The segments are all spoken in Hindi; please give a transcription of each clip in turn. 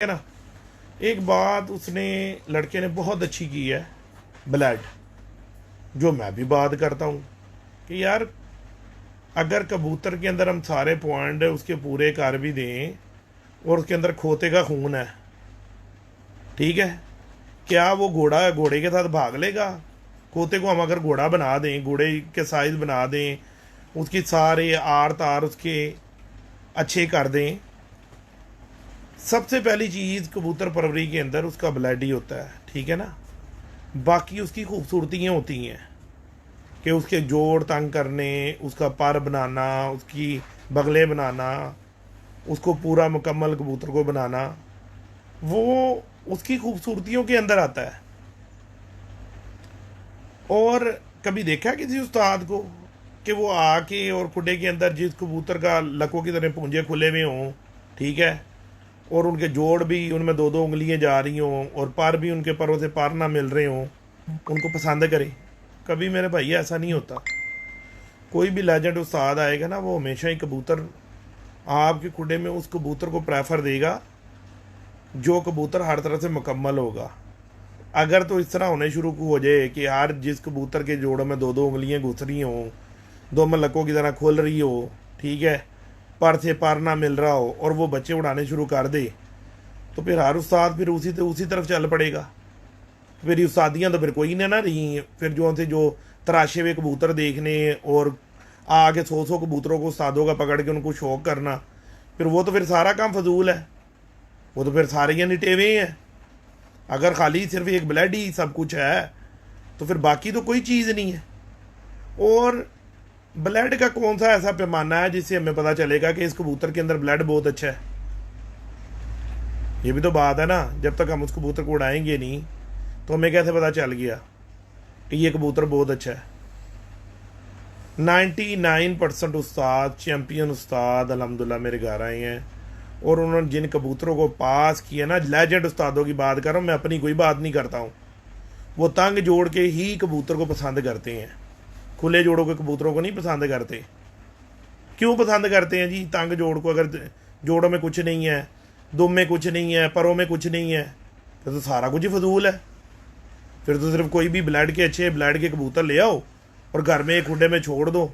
है ना। एक बात उसने लड़के ने बहुत अच्छी की है, ब्लड, जो मैं भी बात करता हूँ कि यार अगर कबूतर के अंदर हम सारे पॉइंट उसके पूरे कर भी दें और उसके अंदर खोते का खून है, ठीक है, क्या वो घोड़े के साथ भाग लेगा? खोते को हम अगर घोड़ा बना दें, घोड़े के साइज बना दें, उसकी सारे आर तार उसके अच्छे कर दें, सबसे पहली चीज़ कबूतर परवरी के अंदर उसका ब्लड ही होता है, ठीक है ना। बाकी उसकी खूबसूरतियाँ होती हैं कि उसके जोड़ तंग करने, उसका पर बनाना, उसकी बगले बनाना, उसको पूरा मुकम्मल कबूतर को बनाना, वो उसकी खूबसूरतियों के अंदर आता है। और कभी देखा किसी उस्ताद को कि वो आके और खुडे के अंदर जिस कबूतर का लकों की तरह पूंजे खुले हुए हों, ठीक है, और उनके जोड़ भी उनमें दो दो उंगलियां जा रही हों और पर भी उनके परों से पार ना मिल रहे हों, उनको पसंद करें? कभी मेरे भाई ऐसा नहीं होता। कोई भी लेजेंड उस्ताद आएगा ना, वो हमेशा ही कबूतर आपके खुडे में उस कबूतर को प्रेफर देगा जो कबूतर हर तरह से मुकम्मल होगा। अगर तो इस तरह होने शुरू हो जाए कि यार जिस कबूतर के जोड़ों में दो दो उंगलियां घुस रही हों, दो मलकों की तरह खुल रही हो, ठीक है, पर से पार ना मिल रहा हो और वो बच्चे उड़ाने शुरू कर दे, तो फिर हर उस्ताद फिर उसी तरफ चल पड़ेगा। फिर उस्तादियाँ तो फिर कोई ने ना रही, फिर जो तराशे हुए कबूतर देखने और आगे 100 कबूतरों को उस्तादों का पकड़ के उनको शौक करना, फिर वो तो फिर सारा काम फजूल है। वो तो फिर सारे ही निटेवे हैं। अगर खाली सिर्फ एक ब्लड ही सब कुछ है तो फिर बाकी तो कोई चीज़ नहीं है। और ब्लड का कौन सा ऐसा पैमाना है जिससे हमें पता चलेगा कि इस कबूतर के अंदर ब्लड बहुत अच्छा है? ये भी तो बात है ना। जब तक हम उस कबूतर को उड़ाएंगे नहीं तो हमें कैसे पता चल गया कि ये कबूतर बहुत अच्छा है? 99% उस्ताद, चैम्पियन उस्ताद अल्हम्दुलिल्लाह मेरे घर आए हैं और उन्होंने जिन कबूतरों को पास किया ना, लेजेंड उस्तादों की बात कर रहा हूँ मैं, अपनी कोई बात नहीं करता हूँ, वो तंग जोड़ के ही कबूतर को पसंद करते हैं, खुले जोड़ों के कबूतरों को नहीं पसंद करते। क्यों पसंद करते हैं जी तंग जोड़ को? अगर जोड़ों में कुछ नहीं है, दुम में कुछ नहीं है, परों में कुछ नहीं है, तो सारा कुछ ही फजूल है। फिर तो सिर्फ कोई भी ब्लड के अच्छे ब्लड के कबूतर ले आओ और घर में एक खुडे में छोड़ दो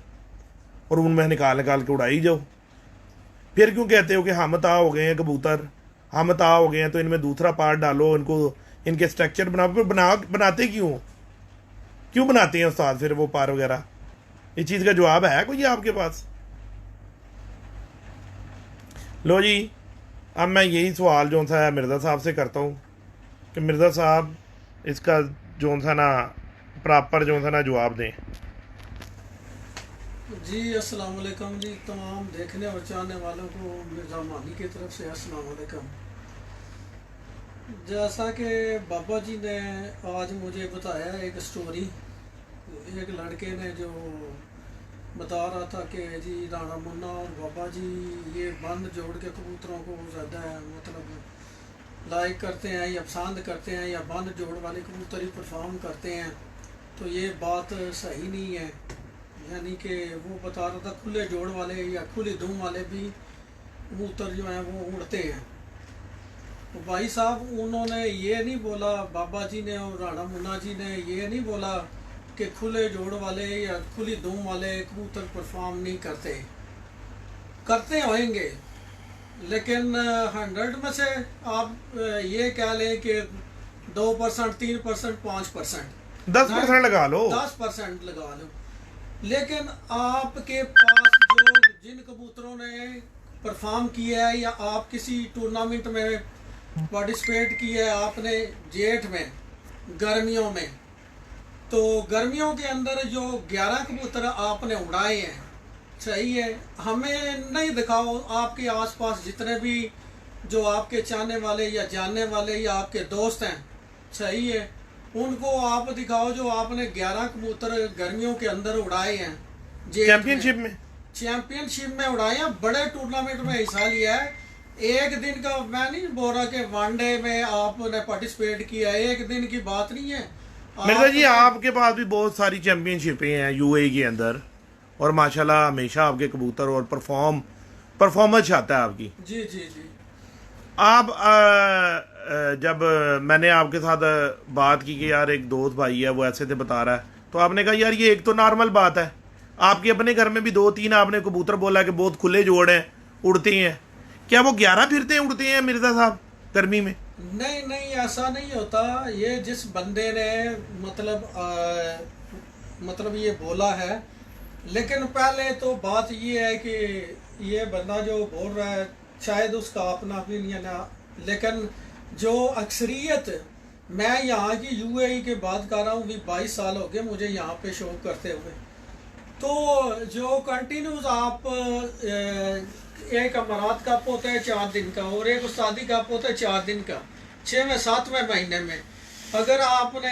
और उनमें निकाल निकाल के उड़ाई जाओ। फिर क्यों कहते हो कि हम ता हो गए हैं कबूतर, हम ता हो गए हैं तो इनमें दूसरा पार्ट डालो, इनको इनके स्ट्रक्चर बनाओ? फिर बनाते क्यों बनाते हैं उस्ताद फिर वो पार वगैरह? इस चीज़ का जवाब है कोई आपके पास? लो जी, अब मैं यही सवाल जो सा है मिर्ज़ा साहब से करता हूँ कि मिर्ज़ा साहब इसका जो सा ना प्रॉपर जो सा ना जवाब दें। जी अस्सलाम वालेकुम जी, तमाम देखने और चाहने वालों को मिर्ज़ा मानी की तरफ से अस्सलाम वालेकुम। जैसा कि बाबा जी ने आज मुझे बताया एक स्टोरी, एक लड़के ने जो बता रहा था कि जी राणा मुन्ना और बाबा जी ये बंद जोड़ के कबूतरों को ज़्यादा मतलब लाइक करते हैं या पसंद करते हैं या बंद जोड़ वाले कबूतर ही परफॉर्म करते हैं, तो ये बात सही नहीं है। यानी कि वो बता रहा था खुले जोड़ वाले या खुली धूम वाले भी कबूतर जो हैं वो उड़ते हैं। तो भाई साहब उन्होंने ये नहीं बोला, बाबा जी ने और राणा मुन्ना जी ने ये नहीं बोला कि खुले जोड़ वाले या खुली धूम वाले कबूतर परफॉर्म नहीं करते, करते होंगे, लेकिन 100 में से आप ये कह लें कि 2%, 3%, 5%, 10% लगा लो, 10% लगा लो। लेकिन आपके पास जो जिन कबूतरों ने परफॉर्म किया है या आप किसी टूर्नामेंट में पार्टिसिपेट किया है आपने जेठ में, गर्मियों में, तो गर्मियों के अंदर जो 11 कबूतर आपने उड़ाए हैं, सही है, हमें नहीं दिखाओ आपके आसपास जितने भी जो आपके चाहने वाले या जानने वाले या आपके दोस्त हैं, सही है, उनको आप दिखाओ जो आपने 11 कबूतर गर्मियों के अंदर उड़ाए हैं, चैंपियनशिप में उड़ाए हैं, बड़े टूर्नामेंट में हिस्सा लिया है। एक दिन का मैं नहीं बोल रहा कि वनडे में आपने पार्टिसिपेट किया है, एक दिन की बात नहीं है। मिर्जा जी आपके पास भी बहुत सारी चैंपियनशिपें हैं यूएई के अंदर और माशाल्लाह हमेशा आपके कबूतर और परफॉर्मेंस आता है आपकी। जी जी जी। आप जब मैंने आपके साथ बात की कि यार एक दोस्त भाई है वो ऐसे से बता रहा है, तो आपने कहा यार ये एक तो नॉर्मल बात है, आपके अपने घर में भी 2-3 आपने कबूतर बोला कि बहुत खुले जोड़ हैं, उड़ते हैं। क्या वो 11 फिरते हैं, उड़ते हैं मिर्जा साहब गर्मी में? नहीं नहीं, ऐसा नहीं होता। ये जिस बंदे ने मतलब ये बोला है, लेकिन पहले तो बात ये है कि ये बंदा जो बोल रहा है शायद उसका अपना ओपिनियन है, लेकिन जो अक्सरियत, मैं यहाँ की यूएई की बात कर रहा हूँ, भी 22 साल हो गए मुझे यहाँ पे शो करते हुए। तो जो कंटिन्यूस आप एक अमारात कप होता है 4 दिन का, और एक उस्तादी कप होता है 4 दिन का, 6वें-7वें महीने में अगर आपने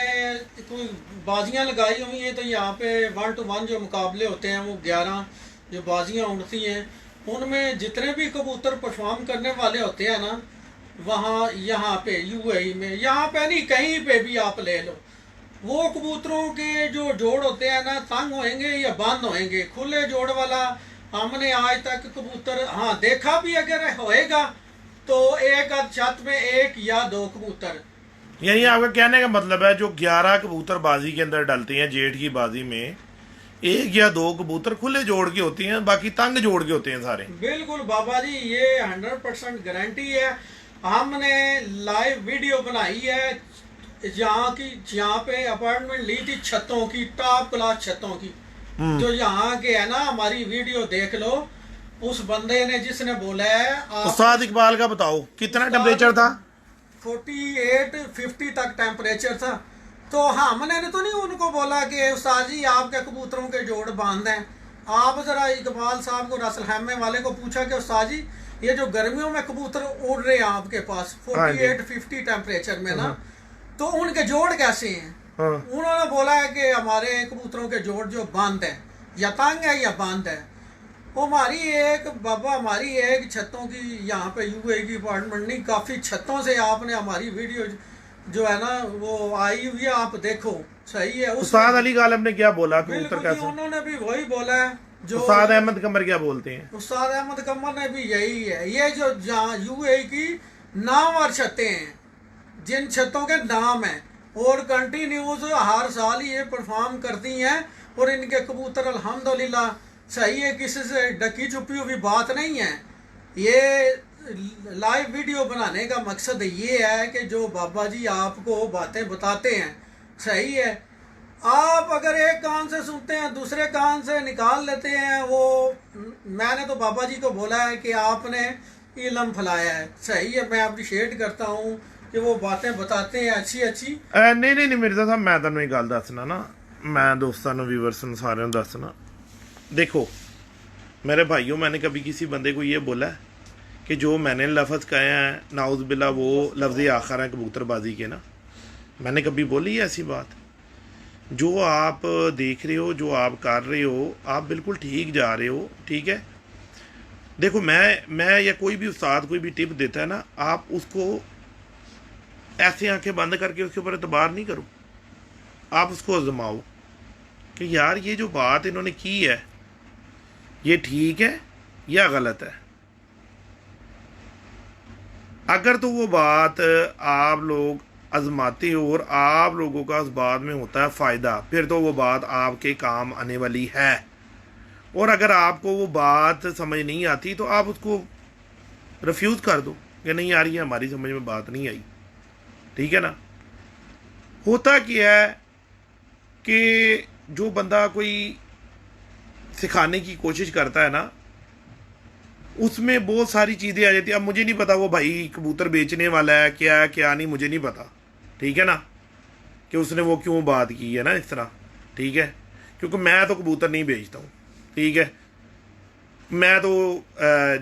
कोई बाजियां लगाई हुई हैं, तो यहाँ पे 1 to 1 जो मुकाबले होते हैं वो 11 जो बाजियां उड़ती हैं, उनमें जितने भी कबूतर परफॉर्म करने वाले होते हैं ना, वहाँ यहाँ पे यूएई में, यहाँ पे नहीं कहीं पे भी आप ले लो, वो कबूतरों के जो जोड़ होते हैं ना, तंग होएंगे या बंद होएंगे। खुले जोड़ वाला हमने आज तक कबूतर हाँ देखा भी, अगर होएगा तो एक आध छत में 1 या 2 कबूतर। यानी आपका कहने का मतलब है जो 11 कबूतर बाजी के अंदर डलते हैं जेठ की बाजी में, 1 या 2 कबूतर खुले जोड़ के होती हैं, बाकी तंग जोड़ के होते हैं सारे। बिल्कुल बाबा जी, ये 100% गारंटी है। हमने लाइव वीडियो बनाई है यहाँ पे अपार्टमेंट ली थी, छतों की, टॉप क्लास छतों की, जो यहाँ के है ना, हमारी वीडियो देख लो। उस बंदे ने जिसने बोला है उस्ताद इकबाल का बताओ कितना टेम्परेचर था? 48-50 तक टेम्परेचर था। तो हमने तो नहीं उनको बोला कि उस्ताद जी आपके कबूतरों के जोड़ बांध हैं। आप जरा इकबाल साहब को, रसल हैमे वाले को पूछा कि उस्ताद जी ये जो गर्मियों में कबूतर उड़ रहे हैं आपके पास 48-50 टेम्परेचर में ना, तो उनके जोड़ कैसे हैं? उन्होंने बोला है कि हमारे कबूतरों के जोड़ जो बंद है, या तंग है या बंद है। वो हमारी एक छतों की यहाँ पे यूए की अपार्टमेंट नहीं, काफ़ी छतों से आपने हमारी वीडियो जो है ना वो आई हुई है, आप देखो सही है। उस्ताद अली गालिब ने क्या बोला कबूतर कैसे? उन्होंने भी वही बोला है जो उस्ताद अहमद कमर क्या बोलते हैं? उस्ताद अहमद कमर ने भी यही है। ये जो जहाँ यूए की नामवर छतें हैं, जिन छतों के नाम हैं और कंटिन्यूस हर साल ये परफॉर्म करती हैं, और इनके कबूतर अल्हम्दुलिल्लाह सही है, किसी से डकी छुपी हुई बात नहीं है। ये लाइव वीडियो बनाने का मकसद ये है कि जो बाबा जी आपको बातें बताते हैं सही है, आप अगर एक कान से सुनते हैं दूसरे कान से निकाल लेते हैं। वो मैंने तो बाबा जी को बोला है कि आपने इल्म फैलाया है, सही है, मैं अप्रिशिएट करता हूँ कि वो बातें बताते हैं अच्छी अच्छी। नहीं नहीं नहीं मिर्जा साहब, मैं ਤੁਹਾਨੂੰ एक गल दसना ना, मैं दोस्तों व्यूवर्स सारे दसना, देखो मेरे भाइयों, मैंने कभी किसी बंदे को ये बोला है कि जो मैंने लफ्ज़ कहे हैं नाउज़ बिल्ला वो लफ्ज़ आखिर है कबूतरबाजी के ना, मैंने कभी बोली है ऐसी बात? जो आप देख रहे हो, जो आप कर रहे हो, आप बिल्कुल ठीक जा रहे हो, ठीक है। देखो मैं या कोई भी उस्ताद कोई भी टिप देता है ना, आप उसको ऐसे आंखें बंद करके उसके ऊपर एतबार नहीं करो, आप उसको आजमाओ कि यार ये जो बात इन्होंने की है ये ठीक है या गलत है। अगर तो वो बात आप लोग आजमाते हो और आप लोगों का उस बात में होता है फ़ायदा, फिर तो वो बात आपके काम आने वाली है। और अगर आपको वो बात समझ नहीं आती तो आप उसको रिफ्यूज़ कर दो कि नहीं यार ये हमारी समझ में बात नहीं आई, ठीक है ना। होता क्या है कि जो बंदा कोई सिखाने की कोशिश करता है ना, उसमें बहुत सारी चीज़ें आ जाती हैं। अब मुझे नहीं पता वो भाई कबूतर बेचने वाला है क्या नहीं, मुझे नहीं पता, ठीक है ना, कि उसने वो क्यों बात की है ना इस तरह, ठीक है, क्योंकि मैं तो कबूतर नहीं बेचता हूँ, ठीक है। मैं तो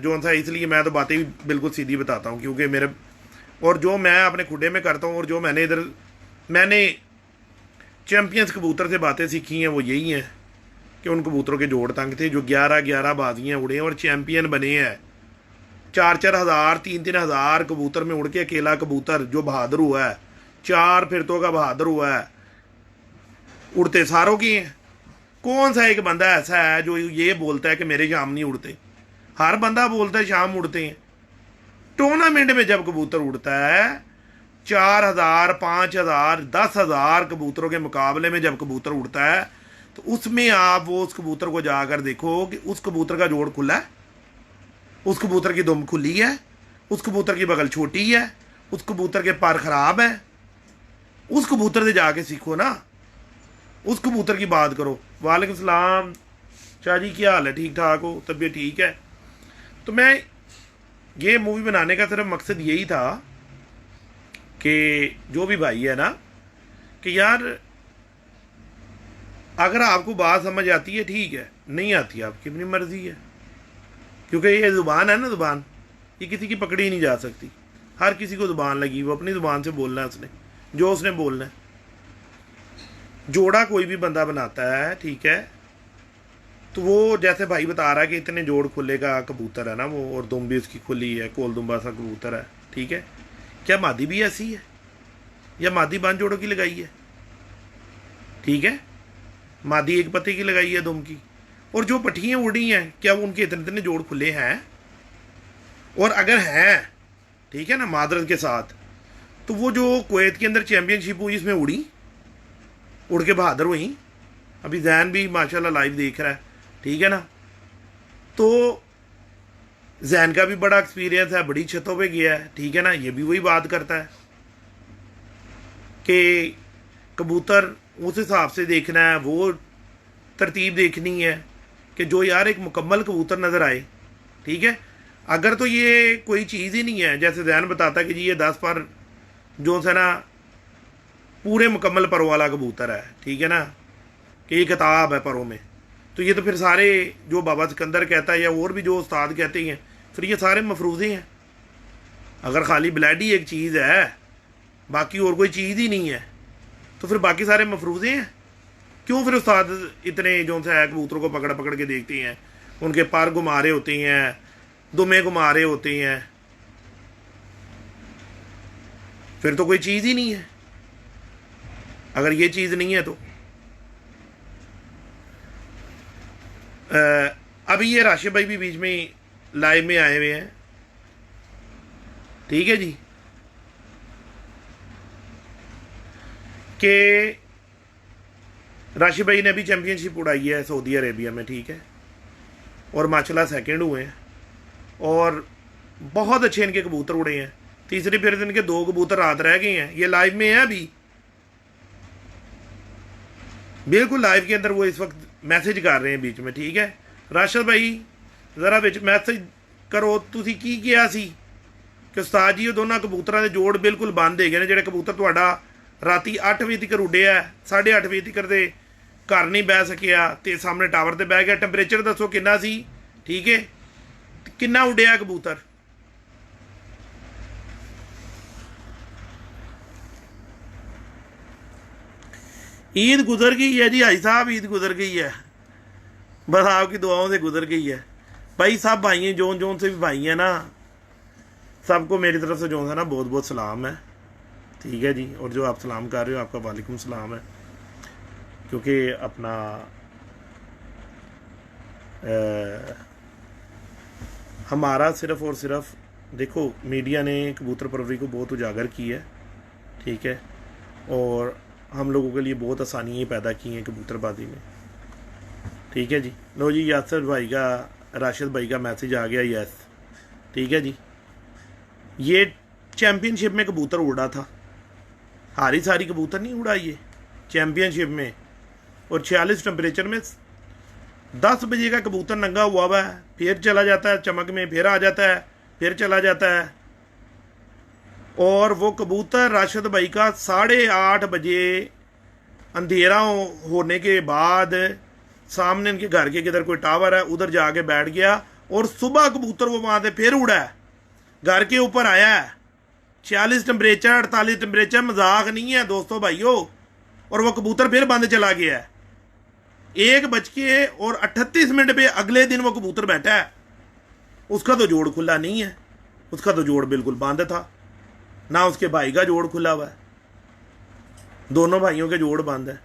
जो सा इसलिए मैं तो बातें भी बिल्कुल सीधी बताता हूँ, क्योंकि मेरे और जो मैं अपने खुडे में करता हूँ और जो मैंने चैम्पियंस कबूतर से बातें सीखी हैं वो यही हैं कि उन कबूतरों के जोड़ तंग थे जो 11-11 बाजियाँ उड़े हैं और चैम्पियन बने हैं। 4-4 हज़ार 3-3 हज़ार कबूतर में उड़ के अकेला कबूतर जो बहादुर हुआ है, 4 फिरतों का बहादुर हुआ है, उड़ते सारों की हैं। कौन सा एक बंदा ऐसा है जो ये बोलता है कि मेरे शाम नहीं उड़ते? हर बंदा बोलता है शाम उड़ते हैं, टूर्नामेंट में जब कबूतर उड़ता है 4,000, 5,000, 10,000 कबूतरों के मुकाबले में जब कबूतर उड़ता है तो उसमें आप वो उस कबूतर को जाकर देखो कि उस कबूतर का जोड़ खुला है, उस कबूतर की दुम खुली है, उस कबूतर की बगल छोटी है, उस कबूतर के पर खराब है। उस कबूतर से जाके सीखो ना, उस कबूतर की बात करो। वालेकुम सलाम शाह जी, क्या हाल है? ठीक ठाक हो? तबीयत ठीक है? तो मैं ये मूवी बनाने का सिर्फ मकसद यही था कि जो भी भाई है ना, कि यार अगर आपको बात समझ आती है ठीक है, नहीं आती आपकी अपनी मर्जी है। क्योंकि ये ज़ुबान है ना, ज़ुबान ये किसी की पकड़ी नहीं जा सकती। हर किसी को ज़ुबान लगी, वो अपनी ज़ुबान से बोलना है उसने, जो उसने बोलना है। जोड़ा कोई भी बंदा बनाता है, ठीक है, तो वो जैसे भाई बता रहा है कि इतने जोड़ खुले का कबूतर है ना वो, और दुम भी उसकी खुली है, कोल दुम्बा सा कबूतर है, ठीक है। क्या मादी भी ऐसी है या मादी 5 जोड़ों की लगाई है? ठीक है, मादी एक पत्ते की लगाई है दुम की, और जो पट्टियाँ उड़ी हैं क्या उनके इतने इतने जोड़ खुले हैं? और अगर हैं, ठीक है ना, मादरत के साथ, तो वो जो कुवैत के अंदर चैम्पियनशिप हुई इसमें उड़ के बहादुर हुई। अभी जैन भी माशाल्लाह लाइव देख रहा है, ठीक है ना। तो जैन का भी बड़ा एक्सपीरियंस है, बड़ी छतों पे गया है, ठीक है ना। ये भी वही बात करता है कि कबूतर उस हिसाब से देखना है, वो तरतीब देखनी है कि जो यार एक मुकम्मल कबूतर नज़र आए, ठीक है। अगर तो ये कोई चीज़ ही नहीं है, जैसे जैन बताता है कि जी ये 10 पर जो है ना पूरे मुकम्मल परों वाला कबूतर है, ठीक है ना, कि ये किताब है परों में, तो ये तो फिर सारे जो बाबा सिकंदर कहता है या और भी जो उस्ताद कहते हैं, फिर ये सारे मफरूज़े हैं। अगर खाली ब्लैडी एक चीज़ है, बाकी और कोई चीज़ ही नहीं है, तो फिर बाकी सारे मफरूज़े हैं। क्यों फिर उस्ताद इतने जो है कबूतरों को पकड़ पकड़ के देखते हैं, उनके पर घुमा रहे होते हैं, दुमे घुमा रहे होते हैं? फिर तो कोई चीज़ ही नहीं है। अगर ये चीज़ नहीं है तो अभी ये राशिद भाई भी बीच में लाइव में आए हुए हैं, ठीक है जी, कि राशिद भाई ने अभी चैम्पियनशिप उड़ाई है सऊदी अरेबिया में, ठीक है, और माशाल्लाह सेकंड हुए हैं और बहुत अच्छे इनके कबूतर उड़े हैं। तीसरे फिर इनके 2 कबूतर रात रह गए हैं। ये लाइव में है अभी, बिल्कुल लाइव के अंदर वो इस वक्त मैसेज कर रहे हैं बीच में, ठीक है। राशिद भाई ज़रा बिच मैसेज करो, तुसी की किया सी कि उस्ताद जी ये दोनों कबूतरों के जोड़ बिल्कुल बंद है ने, जो कबूतर तुहाडा राती 8 बजे तक उड़िया, 8:30 बजे तक ते घर नहीं बह सकिया तो सामने टावर ते बह गया। टैंपरेचर दसो कितना सी, ठीक है, कितना उड़िया कबूतर? ईद गुजर गई है जी भाई साहब, ईद गुजर गई है, बस आपकी दुआओं से गुजर गई है भाई। सब भाई हैं, जोन जोन से भी भाई हैं ना, सबको मेरी तरफ से जो है ना बहुत बहुत सलाम है, ठीक है जी। और जो आप सलाम कर रहे हो आपका वालेकुम सलाम है, क्योंकि अपना हमारा सिर्फ़ और सिर्फ देखो मीडिया ने कबूतर परवरी को बहुत उजागर की है, ठीक है, और हम लोगों के लिए बहुत आसानियाँ पैदा की हैं कबूतरबाजी में, ठीक है जी। लो जी, यासर भाई का, राशिद भाई का मैसेज आ गया, यस, ठीक है जी। ये चैम्पियनशिप में कबूतर उड़ा था, हारी सारी कबूतर नहीं उड़ा ये चैम्पियनशिप में, और 46 टेम्परेचर में 10 बजे का कबूतर नंगा हुआ है, फिर चला जाता है चमक में, फिर आ जाता है, फिर चला जाता है। और वो कबूतर राशिद भाई का 8:30 बजे अंधेरा होने के बाद सामने इनके घर के किधर कोई टावर है उधर जाके बैठ गया, और सुबह कबूतर वो वहाँ से फिर उड़ा है, घर के ऊपर आया है। 46 टेम्परेचर, 48 टेम्परेचर, मजाक नहीं है दोस्तों भाइयों। और वो कबूतर फिर बंद चला गया है। 1:38 पे अगले दिन वो कबूतर बैठा है, उसका तो जोड़ खुला नहीं है, उसका तो जोड़ बिल्कुल बंद था, ना उसके भाई का जोड़ खुला हुआ है, दोनों भाइयों के जोड़ बंद है।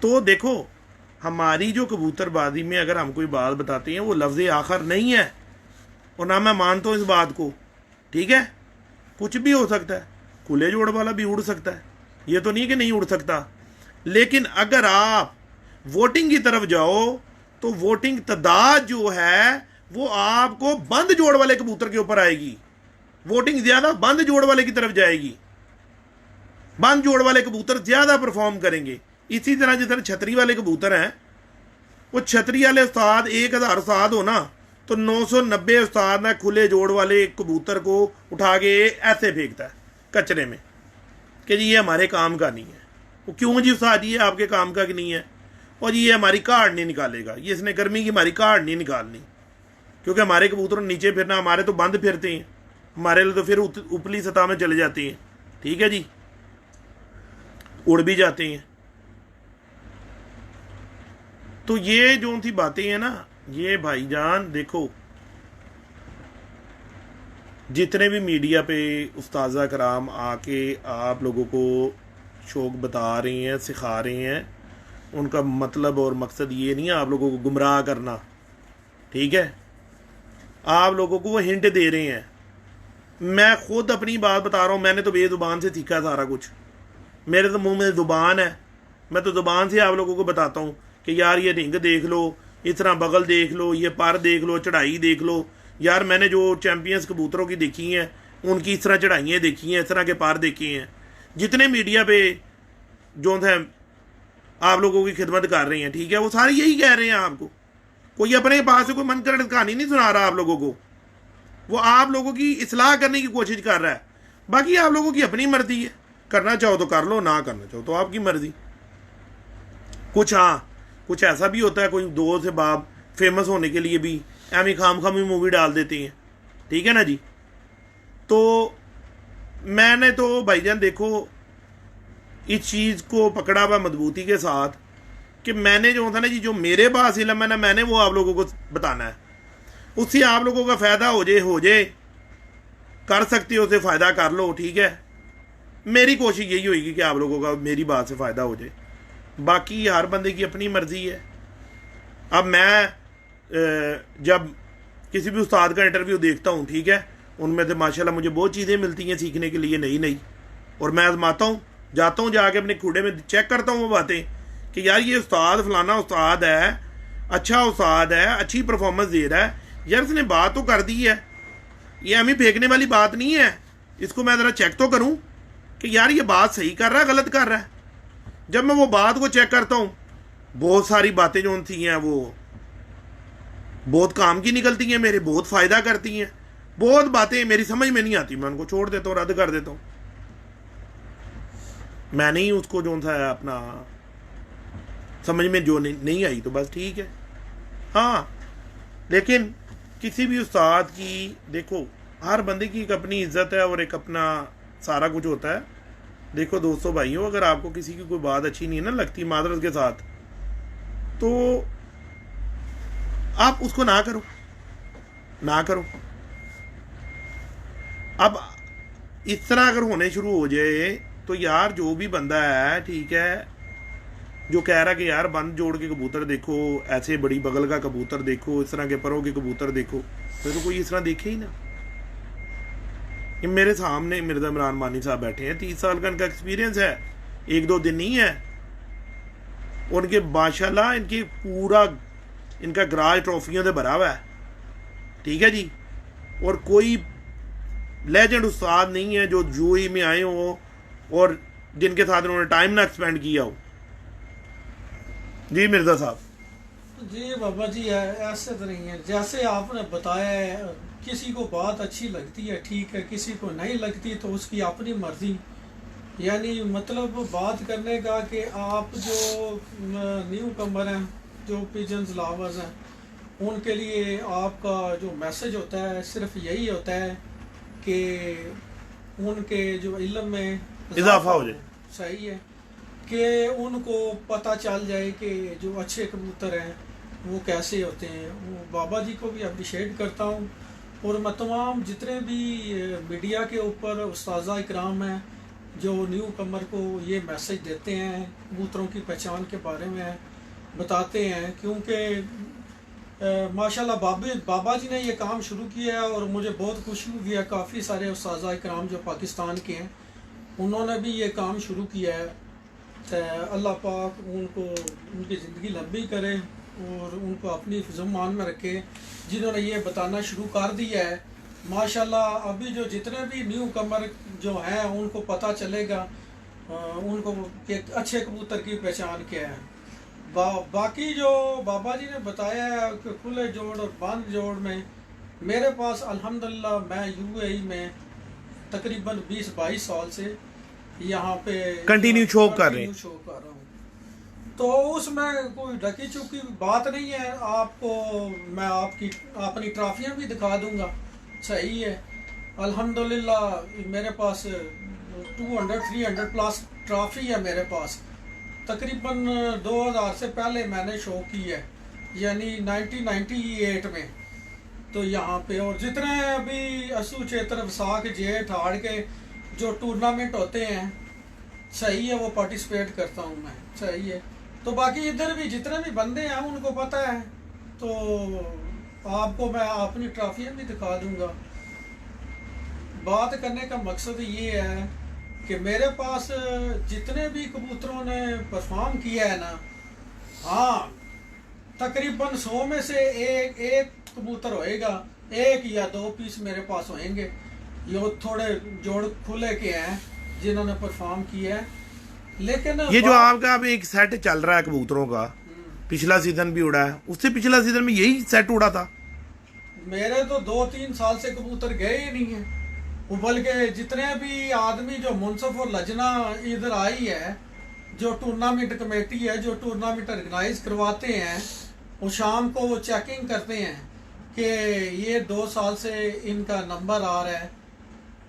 तो देखो हमारी जो कबूतरबाजी में अगर हम कोई बात बताते हैं वो लफ्ज़ आखिर नहीं है, और ना मैं मानता हूँ इस बात को, ठीक है। कुछ भी हो सकता है, खुले जोड़ वाला भी उड़ सकता है, ये तो नहीं कि नहीं उड़ सकता। लेकिन अगर आप वोटिंग की तरफ जाओ तो वोटिंग तादाद जो है वो आपको बंद जोड़ वाले कबूतर के ऊपर आएगी। वोटिंग ज्यादा बंद जोड़ वाले की तरफ जाएगी, बंद जोड़ वाले कबूतर ज्यादा परफॉर्म करेंगे। इसी तरह जिस तरह छतरी वाले कबूतर हैं, वो छतरी वाले उस्ताद 1000 उस्ताद हो ना, तो 990 उस्ताद ना खुले जोड़ वाले कबूतर को उठा के ऐसे फेंकता है कचरे में कि जी ये हमारे काम का नहीं है। वो क्यों जी उस्ताद, ये आपके काम का नहीं है, और ये हमारी कार्ड नहीं निकालेगा, ये इसने गर्मी की हमारी कार्ड नहीं निकालनी, क्योंकि हमारे कबूतर नीचे फिरना, हमारे तो बंद फिरते हैं, हमारे लिए तो फिर ऊपरी सतह में चले जाते हैं, ठीक है जी, उड़ भी जाते हैं। तो ये जो सी बातें हैं ना, ये भाईजान देखो, जितने भी मीडिया पे उस्ताज़ा कराम आके आप लोगों को शौक बता रहे हैं, सिखा रहे हैं, उनका मतलब और मकसद ये नहीं है आप लोगों को गुमराह करना, ठीक है। आप लोगों को वो हिंट दे रहे हैं। मैं खुद अपनी बात बता रहा हूँ, मैंने तो बेजुबान से सीखा सारा कुछ, मेरे तो मुंह में ज़ुबान है, मैं तो ज़ुबान से आप लोगों को बताता हूँ कि यार ये रिंग देख लो, इस तरह बगल देख लो, ये पर देख लो, चढ़ाई देख लो। यार मैंने जो चैम्पियंस कबूतरों की देखी हैं, उनकी इस तरह चढ़ाइयाँ देखी हैं, इस तरह के पार देखे हैं। जितने मीडिया पे जो है आप लोगों की खिदमत कर रहे हैं, ठीक है, वो सारे यही कह रहे हैं आपको। कोई अपने पास से कोई मन करने कहानी नहीं सुना रहा आप लोगों को, वो आप लोगों की इस्लाह करने की कोशिश कर रहा है। बाकी आप लोगों की अपनी मर्जी है, करना चाहो तो कर लो, ना करना चाहो तो आपकी मर्जी। कुछ हाँ, कुछ ऐसा भी होता है, कोई दो से बाप फेमस होने के लिए भी एमी खाम खामी मूवी डाल देते हैं, ठीक है ना जी। तो मैंने तो भाईजान देखो इस चीज़ को पकड़ा हुआ मजबूती के साथ कि मैंने जो होता ना जी, जो मेरे पास इल्म है ना, मैंने वो आप लोगों को बताना है। उससे आप लोगों का फ़ायदा हो जाए, कर सकते हो, उससे फ़ायदा कर लो, ठीक है। मेरी कोशिश यही होगी कि आप लोगों का मेरी बात से फ़ायदा हो जाए। बाकी हर बंदे की अपनी मर्ज़ी है। अब मैं जब किसी भी उस्ताद का इंटरव्यू देखता हूँ, ठीक है, उनमें से माशाल्लाह मुझे बहुत चीज़ें मिलती हैं सीखने के लिए, नई नई, और मैं आजमाता हूँ, जाता हूँ जाके अपने खूड़े में चेक करता हूँ वो बातें कि यार ये उस्ताद फलाना उस्ताद है, अच्छा उस्ताद है, अच्छी परफॉर्मेंस दे रहा है, यार इसने बात तो कर दी है, ये हमें फेंकने वाली बात नहीं है, इसको मैं ज़रा चेक तो करूँ कि यार ये बात सही कर रहा है गलत कर रहा है। जब मैं वो बात को चेक करता हूँ, बहुत सारी बातें जो थी हैं वो बहुत काम की निकलती हैं, मेरे बहुत फ़ायदा करती हैं। बहुत बातें मेरी समझ में नहीं आती, मैं उनको छोड़ देता हूँ, रद्द कर देता हूँ। मैंने ही उसको जो था अपना समझ में जो नहीं आई तो बस ठीक है। हाँ, लेकिन किसी भी उस्ताद की देखो, हर बंदे की एक अपनी इज्जत है और एक अपना सारा कुछ होता है। देखो दोस्तों भाइयों, अगर आपको किसी की कोई बात अच्छी नहीं है ना लगती मादरत के साथ, तो आप उसको ना करो, ना करो। अब इस तरह अगर होने शुरू हो जाए तो यार जो भी बंदा है, ठीक है, जो कह रहा कि यार बंद जोड़ के कबूतर देखो, ऐसे बड़ी बगल का कबूतर देखो, इस तरह के परों के कबूतर देखो, फिर तो कोई इस तरह देखे ही ना। कि मेरे सामने मिर्ज़ा इमरान मानी साहब बैठे हैं, 30 साल का इनका एक्सपीरियंस है, 1-2 दिन नहीं है। उनके माशाल्लाह इनकी पूरा इनका गराज ट्रॉफियों से भरा हुआ है, ठीक है जी। और कोई लेजेंड उस्ताद नहीं है जो यूएई में आए हो और जिनके साथ उन्होंने टाइम ना एक्सपेंड किया हो। जी मिर्ज़ा साहब। जी बाबा जी, ऐसे तो नहीं है जैसे आपने बताया है। किसी को बात अच्छी लगती है, ठीक है, किसी को नहीं लगती तो उसकी अपनी मर्जी। यानी मतलब बात करने का कि आप जो न्यू कमर हैं, जो पिजन्स लवर्स हैं, उनके लिए आपका जो मैसेज होता है सिर्फ यही होता है कि उनके जो इल्म में इजाफा हो जाए। सही है कि उनको पता चल जाए कि जो अच्छे कबूतर हैं वो कैसे होते हैं। वो बाबा जी को भी अप्रिशिएट करता हूँ, और मैं तमाम जितने भी मीडिया के ऊपर उस्ताज़ा इकराम हैं जो न्यू कमर को ये मैसेज देते हैं, कबूतरों की पहचान के बारे में बताते हैं, क्योंकि माशाल्लाह बाबा जी ने ये काम शुरू किया है और मुझे बहुत खुशी हुई है। काफ़ी सारे उस्ताज़ इकराम जो पाकिस्तान के हैं उन्होंने भी ये काम शुरू किया है। तो अल्लाह पाक उनको उनकी ज़िंदगी लंबी करे और उनको अपनी फ़िज़्म-मान में रखे जिन्होंने ये बताना शुरू कर दिया है। माशाल्लाह अभी जो जितने भी न्यू कमर जो हैं उनको पता चलेगा उनको कि अच्छे कबूतर की पहचान क्या है। बाकी जो बाबा जी ने बताया है कि खुले जोड़ और बंद जोड़ में मेरे पास अल्हम्दुलिल्लाह मैं यूएई में तकरीबन 20-22 साल से यहाँ पे कंटिन्यू शो कर रहे हूँ। तो उसमें कोई ढकी चुकी बात नहीं है। आपको मैं आपकी अपनी ट्रॉफियाँ भी दिखा दूंगा। सही है, अल्हम्दुलिल्लाह मेरे पास 200-300 प्लस ट्रॉफी है मेरे पास। तकरीबन 2000 से पहले मैंने शो की है, यानी 1998 में। तो यहाँ पे और जितने अभी असू चेतर वसाख जेठ हाड़ के जो टूर्नामेंट होते हैं सही है वो पार्टिसिपेट करता हूँ मैं। सही है, तो बाकी इधर भी जितने भी बंदे हैं उनको पता है। तो आपको मैं अपनी ट्रॉफियाँ भी दिखा दूंगा। बात करने का मकसद ये है कि मेरे पास जितने भी कबूतरों ने परफॉर्म किया है ना, हाँ तकरीबन 100 में से एक कबूतर होएगा, 1 या 2 पीस मेरे पास होंगे ये थोड़े जोड़ खुले के हैं जिन्होंने परफॉर्म किया है। लेकिन ये जो आपका अभी एक सेट चल रहा है कबूतरों का, पिछला सीजन भी उड़ा है, उससे पिछला सीजन में यही सेट उड़ा था। मेरे तो 2-3 साल से कबूतर गए ही नहीं है। बल्कि जितने भी आदमी जो मुनसफ और लजना इधर आई है, जो टूर्नामेंट कमेटी है जो टूर्नामेंट ऑर्गेनाइज करवाते हैं, वो शाम को वो चेकिंग करते हैं कि ये 2 साल से इनका नंबर आ रहा है,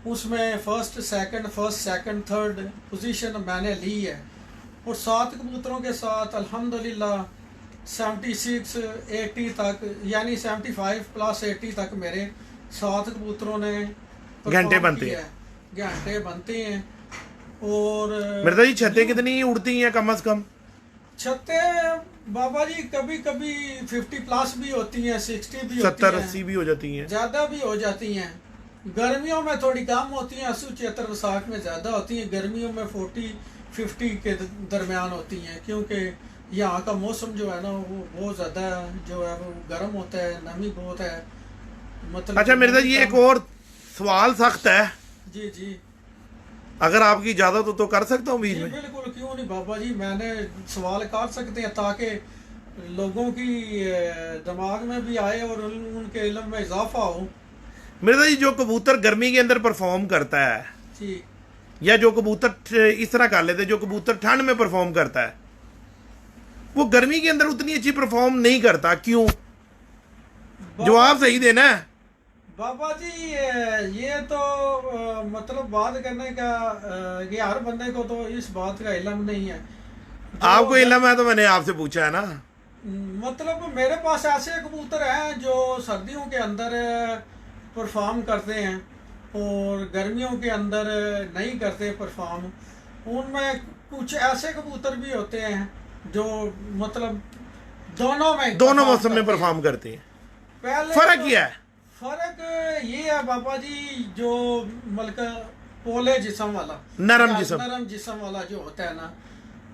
उसमें फर्स्ट सेकंड थर्ड पोजीशन मैंने ली है। और 7 कबूतरों के साथ अल्हम्दुलिल्लाह 76-80 तक, यानी 75 प्लस 80 तक मेरे 7 कबूतरों ने घंटे बनते हैं। और मिर्जा जी छतें कितनी उड़ती हैं कम से कम? छतें बाबा जी कभी कभी 50 प्लस भी होती हैं, 60 भी होती हैं, 70-80 भी हो जाती हैं, ज्यादा भी हो जाती हैं। गर्मियों में थोड़ी कम होती हैं, असू चेतर वसाख में ज्यादा होती हैं। गर्मियों में 40-50 के दरमियान होती हैं, क्योंकि यहाँ का मौसम जो है ना वो बहुत ज्यादा जो है वो गर्म होता है, नमी बहुत है। मतलब अच्छा मिर्जा जी एक और सवाल सख्त है जी जी, अगर आपकी इजाजत हो तो कर सकता हूँ बीच में? बिल्कुल, क्यों नहीं बाबा जी, मैंने सवाल कर सकते हैं ताकि लोगों की दिमाग में भी आए और उनके इल्म में इजाफा हो। मिर्जा जी जो कबूतर गर्मी के अंदर परफॉर्म करता है जी, या जो कबूतर इस तरह कर लेते, जो कबूतर ठंड में परफॉर्म करता है वो गर्मी के अंदर उतनी अच्छी परफॉर्म नहीं करता, क्यों? जवाब सही देना है बाबा जी। ये तो मतलब बात करने का ये हर बंदे को तो इस बात का इल्म नहीं है। आपको इल्म है तो मैंने आपसे पूछा है ना। मतलब मेरे पास ऐसे कबूतर हैं जो सर्दियों के अंदर परफॉर्म करते हैं और गर्मियों के अंदर नहीं करते परफॉर्म। उनमें कुछ ऐसे कबूतर भी होते हैं जो मतलब दोनों मौसम में परफॉर्म करते हैं। पहले फर्क क्या है? फर्क ये है बाबा जी, जो मलका पोले जिस्म वाला नरम जिस्म वाला जो होता है ना,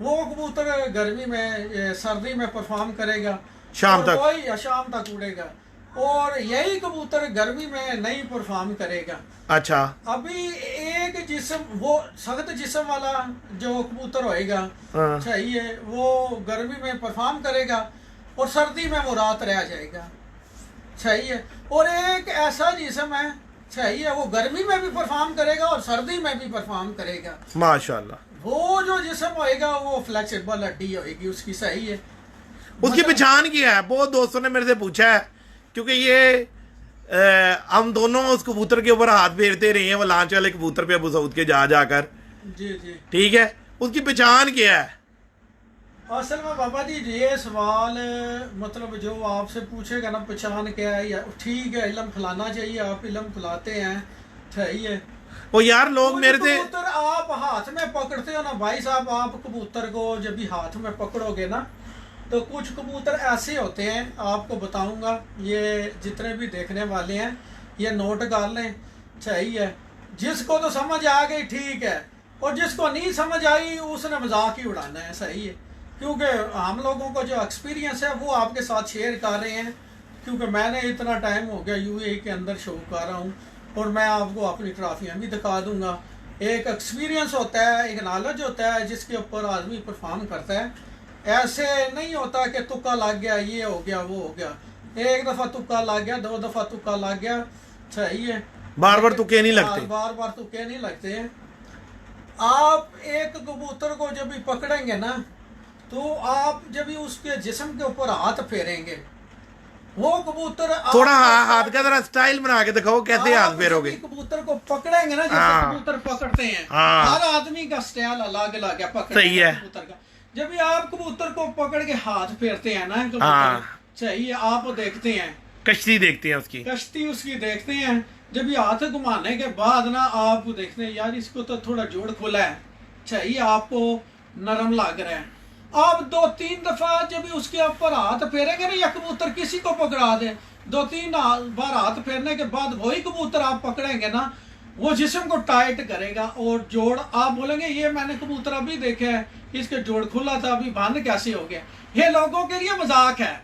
वो कबूतर गर्मी में सर्दी में परफॉर्म करेगा, शाम तक, वही शाम तक उड़ेगा। और यही कबूतर गर्मी में नहीं परफॉर्म करेगा। अच्छा, अभी एक जिस्म वो सख्त जिस्म वाला जो कबूतर होएगा, सही है, वो गर्मी में परफॉर्म करेगा और सर्दी में वो रात रह जाएगा। सही है, और एक ऐसा जिस्म है, सही है, वो गर्मी में भी परफॉर्म करेगा और सर्दी में भी परफॉर्म करेगा। माशाल्लाह। वो जो जिस्म होएगा वो फ्लेक्सिबल हड्डी होएगी उसकी। सही है, उसकी पहचान क्या है? बहुत दोस्तों ने मेरे से पूछा है, क्योंकि ये हम दोनों उस कबूतर के ऊपर हाथ फेरते रहे हैं, वो लांच वाले कबूतर पे अबू सऊद के जा जाकर। जी जी, ठीक है, उसकी पहचान क्या है? असल में बाबा जी ये सवाल मतलब जो आपसे पूछेगा ना पहचान क्या है, या ठीक है इल्म फैलाना चाहिए, आप इल्म फैलाते हैं, सही है। वो यार लोग मेरे से कबूतर आप हाथ में पकड़ते हो ना भाई साहब, आप कबूतर को जब भी हाथ में पकड़ोगे ना तो कुछ कबूतर ऐसे होते हैं, आपको बताऊंगा, ये जितने भी देखने वाले हैं ये नोट कर लें, सही है। जिसको तो समझ आ गई ठीक है, और जिसको नहीं समझ आई उसने मजाक ही उड़ाना है, सही है। क्योंकि हम लोगों को जो एक्सपीरियंस है वो आपके साथ शेयर कर रहे हैं, क्योंकि मैंने इतना टाइम हो गया यूएई के अंदर शो कर रहा हूँ, और मैं आपको अपनी ट्रॉफियाँ भी दिखा दूंगा। एक एक्सपीरियंस होता है, एक नॉलेज होता है जिसके ऊपर आदमी परफॉर्म करता है। ऐसे नहीं होता कि तुक्का लग गया, ये हो गया वो हो गया। एक दफ़ा तुक्का लग गया, 2 दफ़ा तुक्का लग गया, सही है। बार बार तुक्के नहीं लगते। बार बार तुक्के नहीं लगते हैं। आप एक कबूतर को जब भी पकड़ेंगे ना, तो आप जब भी उसके जिस्म के ऊपर हाथ फेरेंगे, वो कबूतर थोड़ा हाथ का जरा स्टाइल बना के दिखाओ, कैसे हाथ फेरोगे। कबूतर को पकड़ेंगे ना, जैसे कबूतर पकड़ते हैं, हर आदमी का स्टाइल अलग अलग है पकड़ने सही है। कबूतर का। जब भी आप कबूतर को पकड़ के हाथ फेरते हैं ना कबूतर, सही है, आप देखते हैं, कश्ती देखते हैं उसकी, कश्ती उसकी देखते हैं। जब ये हाथ घुमाने के बाद ना आप देखते हैं यार इसको तो थोड़ा जोड़ खुला है, सही है, आपको नरम लग रहा है। आप 2-3 दफा जब भी उसके ऊपर हाथ फेरेंगे ना, या कबूतर किसी को पकड़ा दे, 2-3 बार हाथ फेरने के बाद वही कबूतर आप पकड़ेंगे ना, वो जिस्म को टाइट करेगा, और जोड़ आप बोलेंगे ये मैंने कबूतर अभी देखे है, इसके जोड़ खुला था, अभी बंद कैसे हो गया। ये लोगों के लिए मजाक है,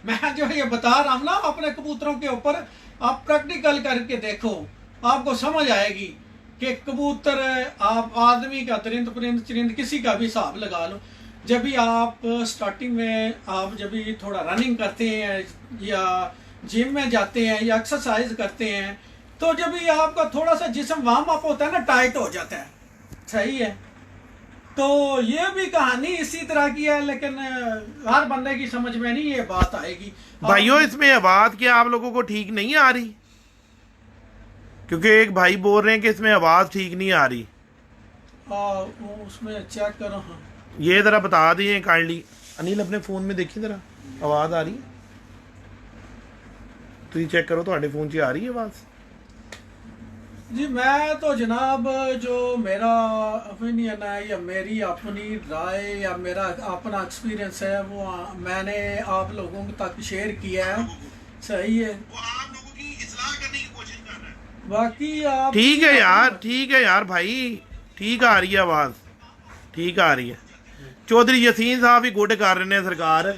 मैं जो ये बता रहा हूँ ना, अपने कबूतरों के ऊपर आप प्रैक्टिकल करके देखो, आपको समझ आएगी कि कबूतर, आप आदमी का, दरिंद परिंद चरिंद किसी का भी हिसाब लगा लो। जब भी आप स्टार्टिंग में आप जब भी थोड़ा रनिंग करते हैं या जिम में जाते हैं या एक्सरसाइज करते हैं, तो जब भी आपका थोड़ा सा जिस्म वार्म अप होता है ना, टाइट हो जाता है, सही है। तो ये भी कहानी इसी तरह की है, लेकिन हर बंदे की समझ में नहीं ये बात आएगी। भाइयों इसमें आवाज क्या आप लोगों को ठीक नहीं आ रही? क्योंकि एक भाई बोल रहे हैं कि इसमें आवाज ठीक नहीं आ रही। उसमें चेक करो। हाँ, ये जरा बता दिए काइंडली। अनिल अपने फोन में देखिए जरा, आवाज आ रही है? तुम चेक करो, ਤੁਹਾਡੇ फोन से आ रही है आवाज? जी मैं तो जनाब, जो मेरा ओपिनियन है या मेरी अपनी राय या मेरा अपना एक्सपीरियंस है, वो मैंने आप लोगों तक शेयर किया है, सही है। वो आप लोगों की इस्लाह करने की कोशिश कर रहा है। बाकी आप ठीक है यार, ठीक है यार भाई, ठीक आ रही है आवाज, ठीक आ रही है। चौधरी यसीन साहब ही गुड कर रहे हैं सरकार।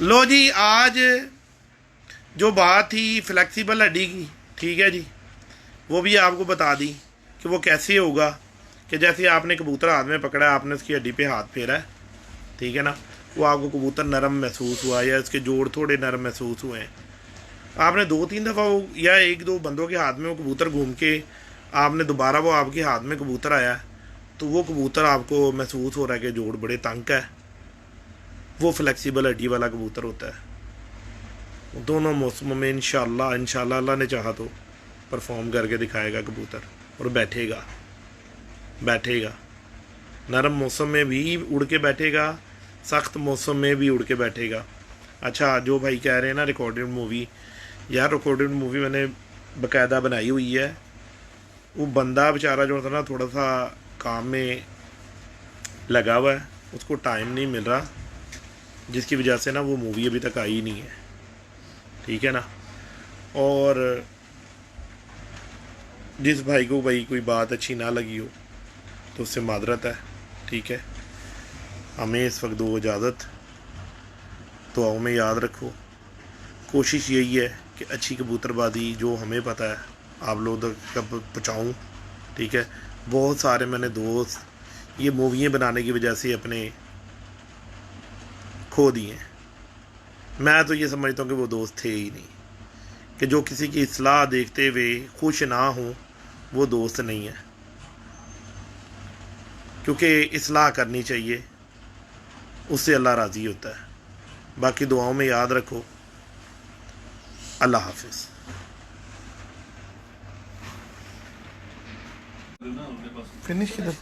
लो जी, आज जो बात थी फ्लेक्सिबल हड्डी की, ठीक है जी, वो भी आपको बता दी कि वो कैसे होगा। कि जैसे आपने कबूतर हाथ में पकड़ा है, आपने उसकी हड्डी पे हाथ फेरा है, ठीक है ना, वो आपको कबूतर नरम महसूस हुआ या इसके जोड़ थोड़े नरम महसूस हुए हैं। आपने 2-3 दफ़ा वो या 1-2 बंदों के हाथ में वो कबूतर घूम के आपने दोबारा वो आपके हाथ में कबूतर आया, तो वो कबूतर आपको महसूस हो रहा है कि जोड़ बड़े तंग है, वो फ्लेक्सिबल हड्डी वाला कबूतर होता है। दोनों मौसमों में इंशाल्लाह अल्लाह ने चाहा तो परफॉर्म करके दिखाएगा कबूतर, और बैठेगा नरम मौसम में भी उड़ के बैठेगा, सख्त मौसम में भी उड़ के बैठेगा। अच्छा, जो भाई कह रहे हैं ना रिकॉर्डेड मूवी, यार रिकॉर्डेड मूवी मैंने बाकायदा बनाई हुई है। वो बंदा बेचारा जो था ना, थोड़ा सा काम में लगा हुआ है, उसको टाइम नहीं मिल रहा, जिसकी वजह से ना वो मूवी अभी तक आई ही नहीं है, ठीक है ना। और जिस भाई को भाई कोई बात अच्छी ना लगी हो तो उससे मादरत है, ठीक है। हमें इस वक्त दो इजाज़त, दुआओं में याद रखो। कोशिश यही है कि अच्छी कबूतरबाजी जो हमें पता है आप लोग तक पहुँचाऊँ, ठीक है। बहुत सारे मैंने दोस्त ये मूवियाँ बनाने की वजह से अपने खो दिए। मैं तो ये समझता हूँ कि वो दोस्त थे ही नहीं, कि जो किसी की इस्लाह देखते हुए खुश ना हो वो दोस्त नहीं है, क्योंकि इस्लाह करनी चाहिए, उससे अल्लाह राज़ी होता है। बाकी दुआओं में याद रखो। अल्लाह हाफिज़। फिनिश किधर?